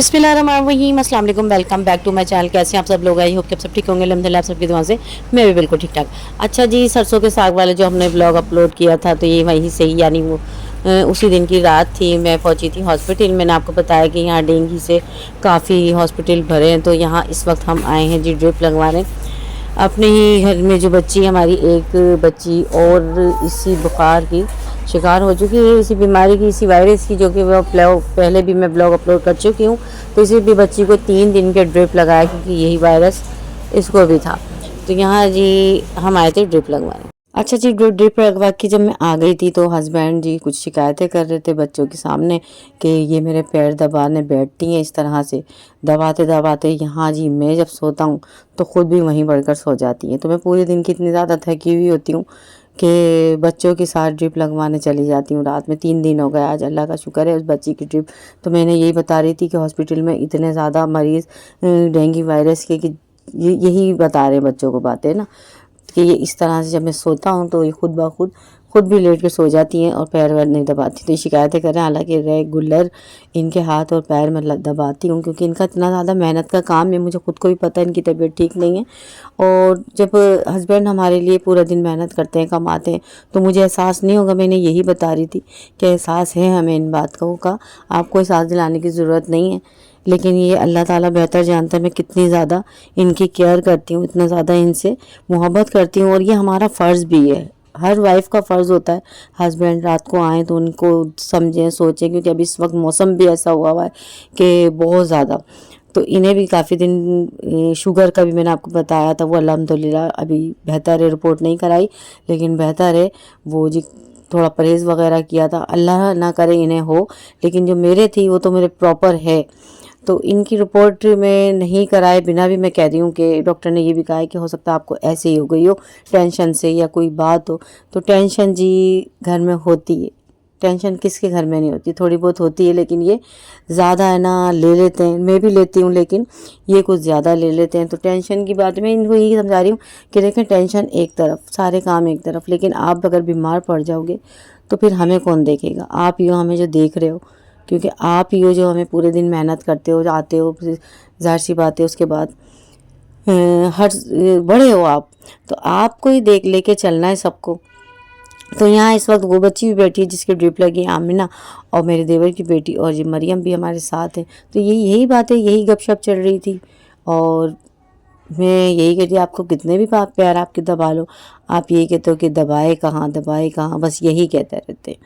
बिस्मिल्लाहिर्रहमानिर्रहीम, अस्सलाम वालेकुम, welcome back to my channel. कैसे हैं आप सब लोग? आई होप कि आप सब ठीक होंगे। अल्हम्दुलिल्लाह आप सबकी दुआ से मैं भी बिल्कुल ठीक ठाक। अच्छा जी, सरसों के साग वाले जो हमने ब्लॉग अपलोड किया था, तो ये वहीं से ही, यानी वो उसी दिन की रात थी। मैं पहुंची थी हॉस्पिटल। मैंने आपको बताया कि यहाँ डेंगू से काफ़ी हॉस्पिटल भरे हैं, तो यहाँ इस वक्त हम आए हैं जी ड्रिप लगवाने। अपने ही घर में जो बच्ची, हमारी एक बच्ची और इसी बुखार की शिकार हो चुकी है, इसी बीमारी की, इसी वायरस की, जो कि वो पहले भी मैं ब्लॉग अपलोड कर चुकी हूँ। तो इसी भी बच्ची को 3 दिन के ड्रिप लगाया, क्योंकि यही वायरस इसको भी था। तो यहाँ जी हम आए थे ड्रिप लगवाने। अच्छा जी, ड्रिप लगवा के जब मैं आ गई थी, तो हस्बैंड जी कुछ शिकायतें कर रहे थे बच्चों के सामने कि ये मेरे पैर दबाने बैठती हैं इस तरह से, दबाते दबाते। यहाँ जी मैं जब सोता हूँ तो ख़ुद भी वहीं बढ़कर सो जाती हैं। तो मैं पूरे दिन की इतनी ज़्यादा थकी हुई होती हूँ कि बच्चों के साथ ड्रिप लगवाने चली जाती हूँ रात में। 3 दिन हो गए, आज अल्लाह का शुक्र है उस बच्ची की ड्रिप। तो मैंने यही बता रही थी कि हॉस्पिटल में इतने ज़्यादा मरीज़ डेंगू वायरस के, कि यही बता रहे बच्चों को बातें ना, कि ये इस तरह से जब मैं सोता हूँ तो ये खुद भी लेट के सो जाती हैं और पैर वैर नहीं दबाती। तो ये शिकायतें कर रहे हैं। हालांकि रेगुलर इनके हाथ और पैर में दबाती हूँ, क्योंकि इनका इतना ज़्यादा मेहनत का काम है, मुझे खुद को भी पता है इनकी तबीयत ठीक नहीं है। और जब हस्बैंड हमारे लिए पूरा दिन मेहनत करते हैं, कमाते हैं, तो मुझे एहसास नहीं होगा। मैंने यही बता रही थी कि एहसास है हमें इन बातों का, आपको एहसास दिलाने की ज़रूरत नहीं है। लेकिन ये अल्लाह ताला बेहतर जानता है मैं कितनी ज़्यादा इनकी केयर करती हूँ, इतना ज़्यादा इनसे मोहब्बत करती हूँ। और ये हमारा फ़र्ज़ भी है, हर वाइफ का फ़र्ज़ होता है। हस्बैंड रात को आएँ तो उनको समझें, सोचें, क्योंकि अभी इस वक्त मौसम भी ऐसा हुआ है कि बहुत ज़्यादा। तो इन्हें भी काफ़ी दिन शुगर का भी मैंने आपको बताया था, वो अल्हम्दुलिल्लाह अभी बेहतर है, रिपोर्ट नहीं कराई लेकिन बेहतर है। वो जी थोड़ा परहेज़ वगैरह किया था, अल्लाह ना करे इन्हें हो, लेकिन जो मेरे थी वो तो मेरे प्रॉपर है। तो इनकी रिपोर्ट में नहीं कराए बिना भी मैं कह रही हूँ कि डॉक्टर ने ये भी कहा है कि हो सकता है आपको ऐसे ही हो गई हो टेंशन से, या कोई बात हो। तो टेंशन जी घर में होती है, टेंशन किसके घर में नहीं होती, थोड़ी बहुत होती है, लेकिन ये ज़्यादा है ना ले लेते हैं। मैं भी लेती हूँ, लेकिन ये कुछ ज़्यादा ले लेते हैं। तो टेंशन की बात मैं इनको यही समझा रही हूँ कि देखें, टेंशन एक तरफ, सारे काम एक तरफ, लेकिन आप अगर बीमार पड़ जाओगे तो फिर हमें कौन देखेगा? आप ही हो हमें जो देख रहे हो, क्योंकि आप ही हो जो हमें पूरे दिन मेहनत करते हो, आते हो, ज़ाहिर सी बात है उसके बाद हर बड़े हो आप, तो आपको ही देख लेके चलना है सबको। तो यहाँ इस वक्त वो बच्ची भी बैठी है जिसकी ड्रिप लगी, आमिना, और मेरे देवर की बेटी, और ये मरियम भी हमारे साथ है। तो यही बातें, यही गपशप चल रही थी। और मैं यही कहती, आपको कितने भी प्यार आपके दबा लो, आप यही कहते हो कि दबाए कहाँ, बस यही कहते रहते हैं।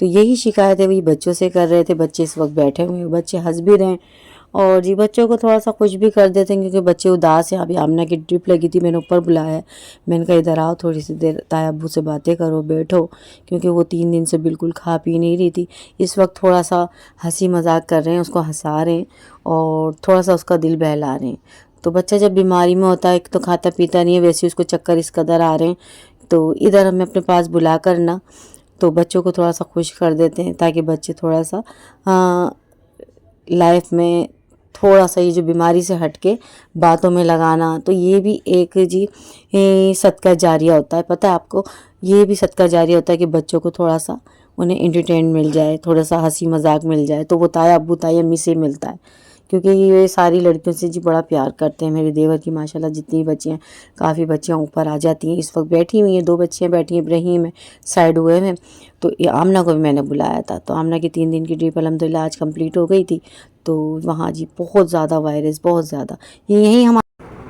तो यही शिकायत है वही बच्चों से कर रहे थे। बच्चे इस वक्त बैठे हुए हैं, बच्चे हंस भी रहे हैं, और जी बच्चों को थोड़ा सा खुश भी कर देते हैं, क्योंकि बच्चे उदास हैं। अभी आमना की ड्रिप लगी थी, मैंने ऊपर बुलाया है, मैंने कहा इधर आओ, थोड़ी सी देर ताया अब्बू से बातें करो, बैठो, क्योंकि वो 3 दिन से बिल्कुल खा पी नहीं रही थी। इस वक्त थोड़ा सा हंसी मजाक कर रहे हैं, उसको हंसा रहे हैं और थोड़ा सा उसका दिल बहला रहे हैं। तो बच्चा जब बीमारी में होता है, एक तो खाता पीता नहीं है, वैसे उसको चक्कर इस कदर आ रहे हैं। तो इधर हमें अपने पास बुला कर ना, तो बच्चों को थोड़ा सा खुश कर देते हैं, ताकि बच्चे थोड़ा सा लाइफ में थोड़ा सा, ये जो बीमारी से हट के बातों में लगाना, तो ये भी एक जी सदका जारिया होता है। पता है आपको, ये भी सदका जारिया होता है कि बच्चों को थोड़ा सा उन्हें एंटरटेन मिल जाए, थोड़ा सा हंसी मजाक मिल जाए। तो वो ताया अब्बू ताया अम्मी से मिलता है, क्योंकि ये सारी लड़कियों से जी बड़ा प्यार करते हैं। मेरे देवर की माशाल्लाह जितनी बच्चियाँ, काफ़ी बच्चियाँ ऊपर आ जाती हैं। इस वक्त बैठी हुई हैं, 2 बच्चियाँ बैठी हैं, इब्राहिम है साइड हुए हैं। तो ये आमना को भी मैंने बुलाया था, तो आमना की 3 दिन की ड्रिप अल्हम्दुलिल्लाह आज कंप्लीट हो गई थी। तो वहाँ जी बहुत ज़्यादा वायरस, बहुत ज़्यादा, ये यही हम।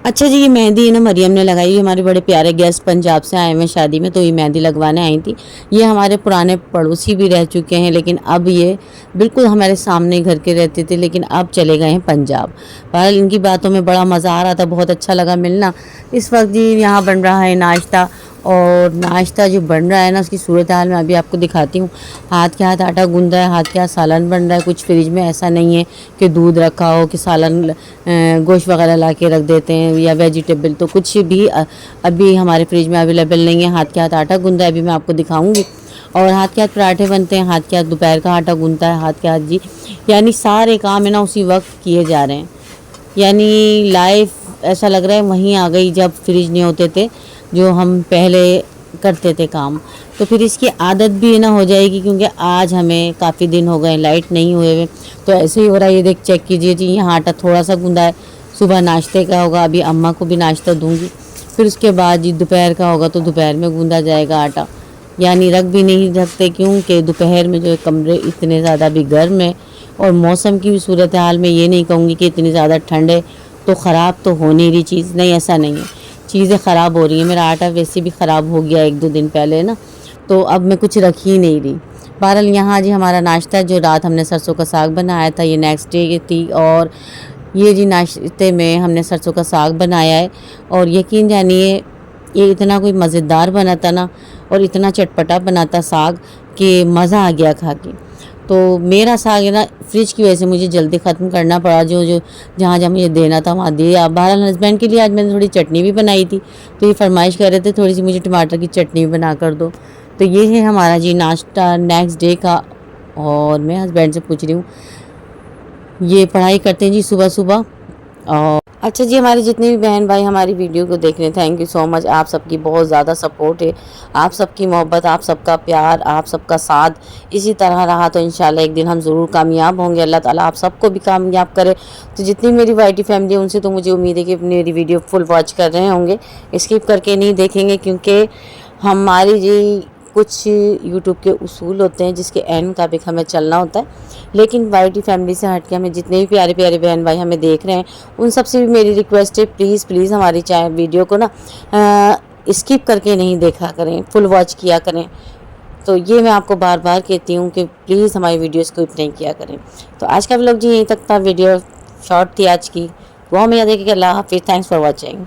अच्छा जी, ये मेहंदी ना मरियम ने लगाई। हमारे बड़े प्यारे गेस्ट पंजाब से आए हुए शादी में, तो ये मेहंदी लगवाने आई थी। ये हमारे पुराने पड़ोसी भी रह चुके हैं, लेकिन अब ये बिल्कुल हमारे सामने घर के रहते थे, लेकिन अब चले गए हैं पंजाब। बहरहाल इनकी बातों में बड़ा मज़ा आ रहा था, बहुत अच्छा लगा मिलना। इस वक्त जी यहाँ बन रहा है नाश्ता, और नाश्ता जो बन रहा है ना, उसकी सूरत हाल मैं अभी आपको दिखाती हूँ। हाथ के हाथ आटा गूंदा है, हाथ के हाथ सालन बन रहा है। कुछ फ्रिज में ऐसा नहीं है कि दूध रखा हो, कि सालन गोश्त वगैरह ला के रख देते हैं, या वेजिटेबल, तो कुछ भी अभी हमारे फ्रिज में अवेलेबल नहीं है। हाथ के हाथ आटा गूंदा है, अभी मैं आपको दिखाऊंगी। और हाथ के हाथ पराठे बनते हैं, हाथ के हाथ दोपहर का आटा गूंदता है, हाथ के हाथ जी, यानी सारे काम है ना उसी वक्त किए जा रहे हैं। यानी लाइफ ऐसा लग रहा है वहीं आ गई जब फ्रिज नहीं होते थे, जो हम पहले کرتے تھے کام، تو پھر اس کی عادت بھی نہ ہو جائے گی، کیونکہ آج ہمیں کافی دن ہو گئے لائٹ نہیں ہوئے ہوئے، تو ایسے ہی ہو رہا ہے۔ یہ دیکھ چیک کیجئے جی، یہاں آٹا تھوڑا سا گوندھا ہے، صبح ناشتے کا ہوگا، ابھی اماں کو بھی ناشتہ دوں گی، پھر اس کے بعد جی دوپہر کا ہوگا تو دوپہر میں گوندا جائے گا آٹا، یعنی رکھ بھی نہیں رکھتے، کیونکہ دوپہر میں جو کمرے اتنے زیادہ بھی گرم ہے، اور موسم کی بھی صورتحال میں یہ نہیں کہوں گی کہ اتنی زیادہ ٹھنڈ ہے تو خراب تو ہو نہیں رہی چیز، نہیں ایسا نہیں ہے، چیزیں خراب ہو رہی ہیں۔ میرا آٹا ویسے بھی خراب ہو گیا 1-2 دن پہلے نا، تو اب میں کچھ رکھ ہی نہیں رہی۔ بہرحال یہاں جی ہمارا ناشتہ جو رات ہم نے سرسوں کا ساگ بنایا تھا، یہ نیکسٹ ڈے کی تھی، اور یہ جی ناشتے میں ہم نے سرسوں کا ساگ بنایا ہے، اور یقین جانیے یہ اتنا کوئی مزیدار بنا تھا نا، اور اتنا چٹپٹا بنا تھا ساگ کہ مزہ آ گیا کھا کے۔ تو میرا ساگ ہے نا فریج کی وجہ سے مجھے جلدی ختم کرنا پڑا، جو جہاں جہاں مجھے دینا تھا وہاں دیا۔ بہرحال ہسبینڈ کے لیے آج میں نے تھوڑی چٹنی بھی بنائی تھی، تو یہ فرمائش کر رہے تھے تھوڑی سی مجھے ٹماٹر کی چٹنی بھی بنا کر دو، تو یہ ہے ہمارا جی ناشتہ نیکسٹ ڈے کا۔ اور میں ہسبینڈ سے پوچھ رہی ہوں، یہ پڑھائی کرتے ہیں جی صبح صبح۔ اور اچھا جی، ہمارے جتنے بھی بہن بھائی ہماری ویڈیو کو دیکھ رہے ہیں، تھینک یو سو مچ، آپ سب کی بہت زیادہ سپورٹ ہے، آپ سب کی محبت، آپ سب کا پیار، آپ سب کا ساتھ اسی طرح رہا تو انشاءاللہ ایک دن ہم ضرور کامیاب ہوں گے۔ اللہ تعالیٰ آپ سب کو بھی کامیاب کرے۔ تو جتنی میری وائی ٹی فیملی ہے ان سے تو مجھے امید ہے کہ میری ویڈیو فل واچ کر رہے ہوں گے، اسکپ کر کے نہیں دیکھیں گے، کیونکہ ہماری جی کچھ یوٹیوب کے اصول ہوتے ہیں جس کے عین مطابق ہمیں چلنا ہوتا ہے، لیکن وائی ٹی فیملی سے ہٹ کے ہمیں جتنے بھی پیارے پیارے بہن بھائی ہمیں دیکھ رہے ہیں ان سب سے بھی میری ریکویسٹ ہے، پلیز پلیز ہماری ویڈیو کو نا اسکپ کر کے نہیں دیکھا کریں، فل واچ کیا کریں۔ تو یہ میں آپ کو بار بار کہتی ہوں کہ پلیز ہماری ویڈیو اسکپ نہیں کیا کریں۔ تو آج کا ولاگ جی یہیں تک تھا، ویڈیو شارٹ تھی آج کی، وہ ہمیں یاد ہے کہ اللہ حافظ، تھینکس فار واچنگ۔